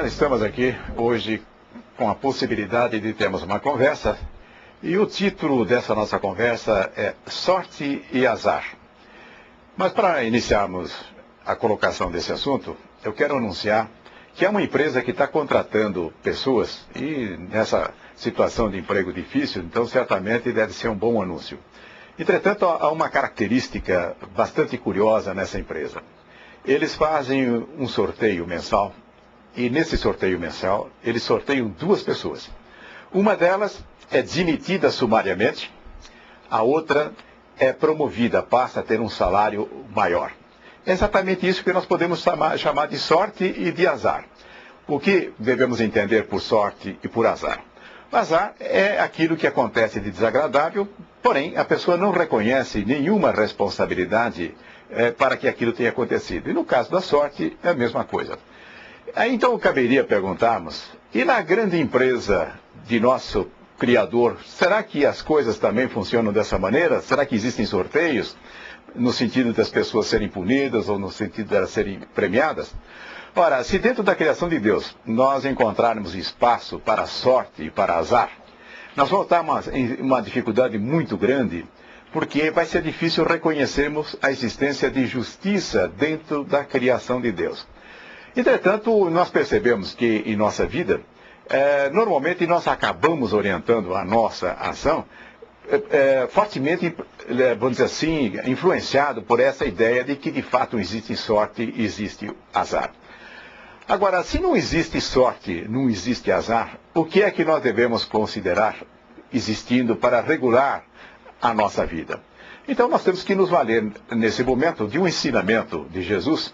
estamos aqui hoje com a possibilidade de termos uma conversa e o título dessa nossa conversa é Sorte e Azar. Mas para iniciarmos a colocação desse assunto, eu quero anunciar que é uma empresa que está contratando pessoas e nessa situação de emprego difícil, então certamente deve ser um bom anúncio. Entretanto, há uma característica bastante curiosa nessa empresa. Eles fazem um sorteio mensal e nesse sorteio mensal eles sorteiam duas pessoas. Uma delas é demitida sumariamente, a outra é promovida, passa a ter um salário maior. É exatamente isso que nós podemos chamar de sorte e de azar. O que devemos entender por sorte e por azar? O azar é aquilo que acontece de desagradável, porém a pessoa não reconhece nenhuma responsabilidade para que aquilo tenha acontecido. E no caso da sorte é a mesma coisa. Aí então caberia perguntarmos, e na grande empresa de nosso Criador, será que as coisas também funcionam dessa maneira? Será que existem sorteios no sentido das pessoas serem punidas ou no sentido de elas serem premiadas? Ora, se dentro da criação de Deus nós encontrarmos espaço para sorte e para azar, nós vamos estar em uma dificuldade muito grande, porque vai ser difícil reconhecermos a existência de justiça dentro da criação de Deus. Entretanto, nós percebemos que em nossa vida, normalmente nós acabamos orientando a nossa ação fortemente, vamos dizer assim, influenciado por essa ideia de que de fato existe sorte e existe azar. Agora, se não existe sorte, não existe azar, o que é que nós devemos considerar existindo para regular a nossa vida? Então nós temos que nos valer nesse momento de um ensinamento de Jesus,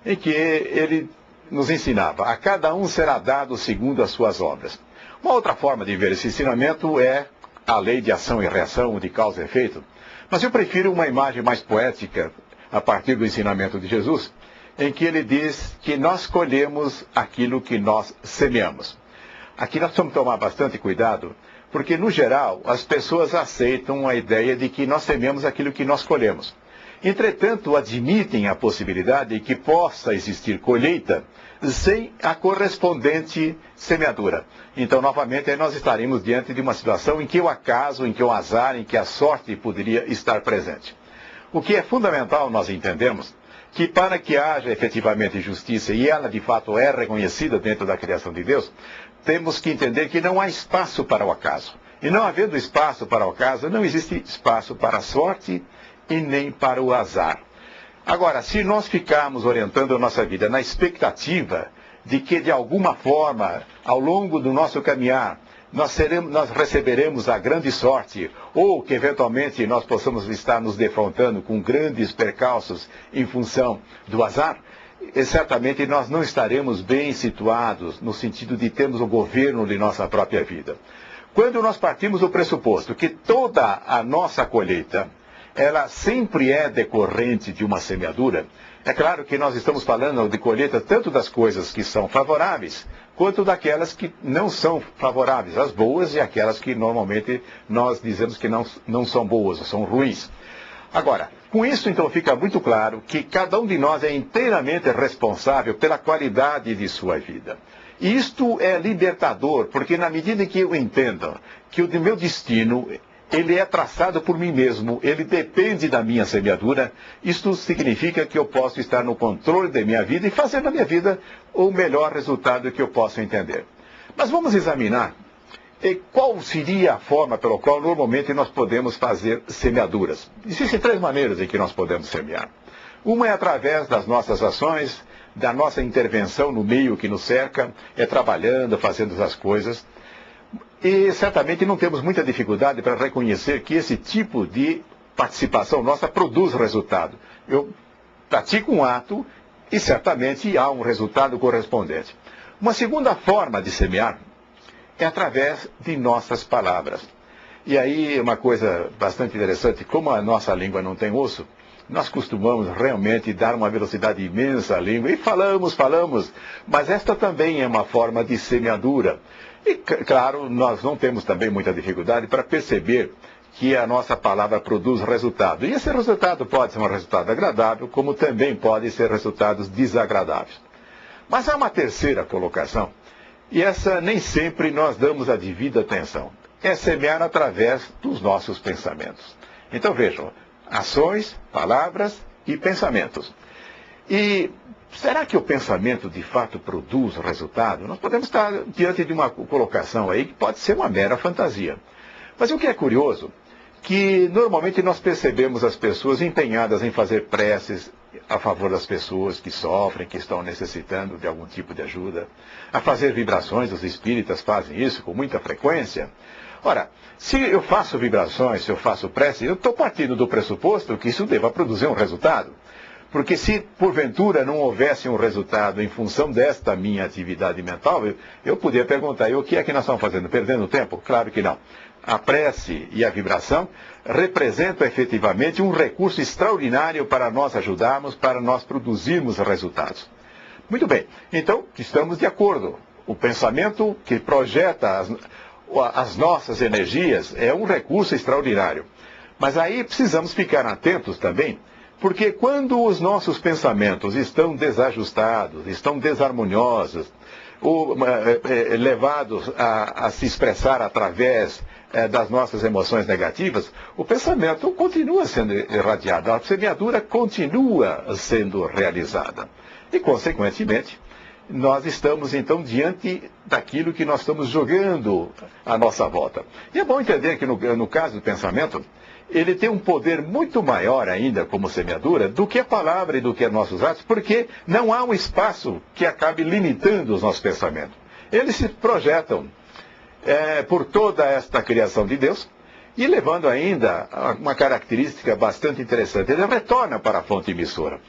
em que ele nos ensinava, a cada um será dado segundo as suas obras. Uma outra forma de ver esse ensinamento é a lei de ação e reação, de causa e efeito, mas eu prefiro uma imagem mais poética a partir do ensinamento de Jesus, em que ele diz que nós colhemos aquilo que nós semeamos. Aqui nós precisamos tomar bastante cuidado, porque no geral as pessoas aceitam a ideia de que nós semeamos aquilo que nós colhemos. Entretanto, admitem a possibilidade de que possa existir colheita sem a correspondente semeadura. Então, novamente, aí nós estaremos diante de uma situação em que o acaso, em que o azar, em que a sorte poderia estar presente. O que é fundamental nós entendemos que para que haja efetivamente justiça, e ela de fato é reconhecida dentro da criação de Deus, temos que entender que não há espaço para o acaso. E não havendo espaço para o acaso, não existe espaço para a sorte e nem para o azar. Agora, se nós ficarmos orientando a nossa vida na expectativa de que de alguma forma, ao longo do nosso caminhar, nós receberemos a grande sorte, ou que eventualmente nós possamos estar nos defrontando com grandes percalços em função do azar, certamente nós não estaremos bem situados no sentido de termos o governo de nossa própria vida. Quando nós partimos do pressuposto que toda a nossa colheita, ela sempre é decorrente de uma semeadura, é claro que nós estamos falando de colheita tanto das coisas que são favoráveis, quanto daquelas que não são favoráveis, as boas e aquelas que normalmente nós dizemos que não são boas, são ruins. Agora, com isso então fica muito claro que cada um de nós é inteiramente responsável pela qualidade de sua vida. E isto é libertador, porque na medida em que eu entendo que o meu destino ele é traçado por mim mesmo, ele depende da minha semeadura, isto significa que eu posso estar no controle da minha vida e fazer na minha vida o melhor resultado que eu posso entender. Mas vamos examinar qual seria a forma pela qual normalmente nós podemos fazer semeaduras. Existem três maneiras em que nós podemos semear. Uma é através das nossas ações, da nossa intervenção no meio que nos cerca, é trabalhando, fazendo as coisas. E certamente não temos muita dificuldade para reconhecer que esse tipo de participação nossa produz resultado. Eu pratico um ato e certamente há um resultado correspondente. Uma segunda forma de semear é através de nossas palavras. E aí uma coisa bastante interessante, como a nossa língua não tem osso, nós costumamos realmente dar uma velocidade imensa à língua e falamos, mas esta também é uma forma de semeadura. E, claro, nós não temos também muita dificuldade para perceber que a nossa palavra produz resultado. E esse resultado pode ser um resultado agradável, como também pode ser resultados desagradáveis. Mas há uma terceira colocação, e essa nem sempre nós damos a devida atenção. É semear através dos nossos pensamentos. Então vejam, ações, palavras e pensamentos. E será que o pensamento de fato produz resultado? Nós podemos estar diante de uma colocação aí que pode ser uma mera fantasia. Mas o que é curioso, que normalmente nós percebemos as pessoas empenhadas em fazer preces a favor das pessoas que sofrem, que estão necessitando de algum tipo de ajuda, a fazer vibrações, os espíritas fazem isso com muita frequência. Ora, se eu faço vibrações, se eu faço prece, eu estou partindo do pressuposto que isso deva produzir um resultado. Porque se, porventura, não houvesse um resultado em função desta minha atividade mental, eu poderia perguntar, e o que é que nós estamos fazendo? Perdendo tempo? Claro que não. A prece e a vibração representam efetivamente um recurso extraordinário para nós ajudarmos, para nós produzirmos resultados. Muito bem, então estamos de acordo. O pensamento que projeta as nossas energias é um recurso extraordinário. Mas aí precisamos ficar atentos também, porque quando os nossos pensamentos estão desajustados, estão desarmoniosos, ou levados a se expressar através das nossas emoções negativas, o pensamento continua sendo irradiado, a semeadura continua sendo realizada. E, consequentemente, nós estamos, então, diante daquilo que nós estamos jogando à nossa volta. E é bom entender que, no caso do pensamento, ele tem um poder muito maior ainda como semeadura do que a palavra e do que nossos atos, porque não há um espaço que acabe limitando os nossos pensamentos. Eles se projetam por toda esta criação de Deus e levando ainda uma característica bastante interessante. Ele retorna para a fonte emissora.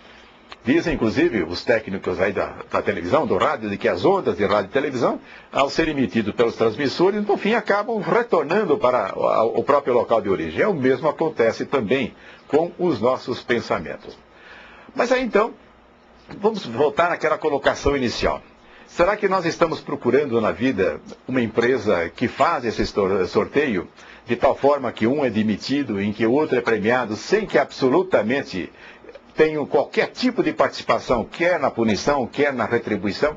Dizem, inclusive, os técnicos aí da televisão, do rádio, de que as ondas de rádio e televisão, ao serem emitidas pelos transmissores, no fim acabam retornando para o próprio local de origem. O mesmo acontece também com os nossos pensamentos. Mas aí então, vamos voltar àquela colocação inicial. Será que nós estamos procurando na vida uma empresa que faz esse sorteio de tal forma que um é demitido, em que o outro é premiado, sem que absolutamente tenham qualquer tipo de participação, quer na punição, quer na retribuição?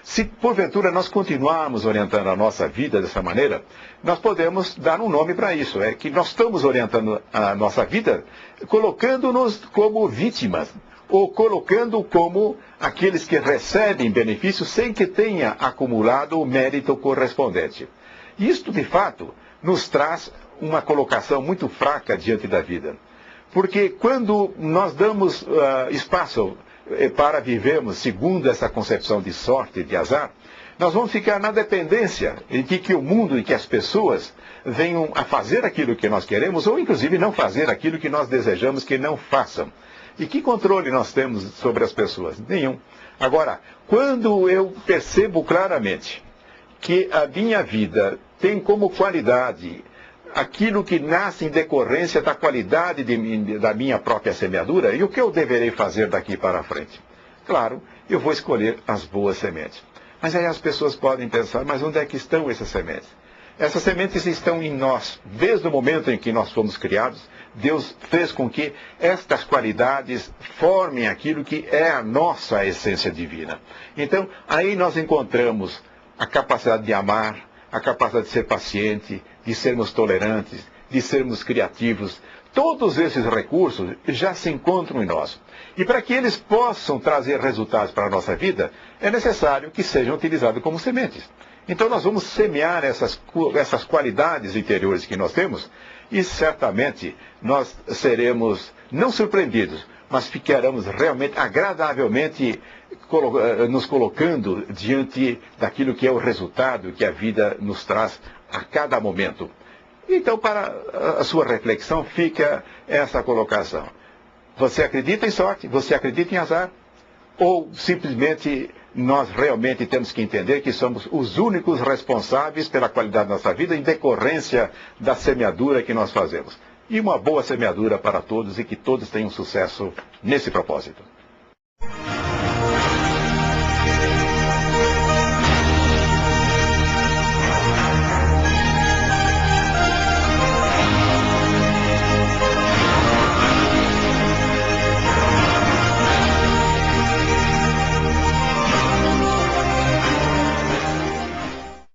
Se porventura nós continuarmos orientando a nossa vida dessa maneira, nós podemos dar um nome para isso. É que nós estamos orientando a nossa vida colocando-nos como vítimas, ou colocando como aqueles que recebem benefícios sem que tenha acumulado o mérito correspondente. Isto, de fato, nos traz uma colocação muito fraca diante da vida. Porque quando nós damos espaço para vivermos segundo essa concepção de sorte e de azar, nós vamos ficar na dependência de que o mundo e que as pessoas venham a fazer aquilo que nós queremos, ou inclusive não fazer aquilo que nós desejamos que não façam. E que controle nós temos sobre as pessoas? Nenhum. Agora, quando eu percebo claramente que a minha vida tem como qualidade aquilo que nasce em decorrência da qualidade da minha própria semeadura, e o que eu deverei fazer daqui para frente? Claro, eu vou escolher as boas sementes. Mas aí as pessoas podem pensar, mas onde é que estão essas sementes? Essas sementes estão em nós. Desde o momento em que nós fomos criados, Deus fez com que estas qualidades formem aquilo que é a nossa essência divina. Então, aí nós encontramos a capacidade de amar, a capacidade de ser paciente, de sermos tolerantes, de sermos criativos. Todos esses recursos já se encontram em nós. E para que eles possam trazer resultados para a nossa vida, é necessário que sejam utilizados como sementes. Então nós vamos semear essas qualidades interiores que nós temos e certamente nós seremos não surpreendidos, mas ficaremos realmente agradavelmente nos colocando diante daquilo que é o resultado que a vida nos traz a cada momento. Então, para a sua reflexão, fica essa colocação. Você acredita em sorte? Você acredita em azar? Ou simplesmente nós realmente temos que entender que somos os únicos responsáveis pela qualidade da nossa vida em decorrência da semeadura que nós fazemos? E uma boa semeadura para todos e que todos tenham sucesso nesse propósito.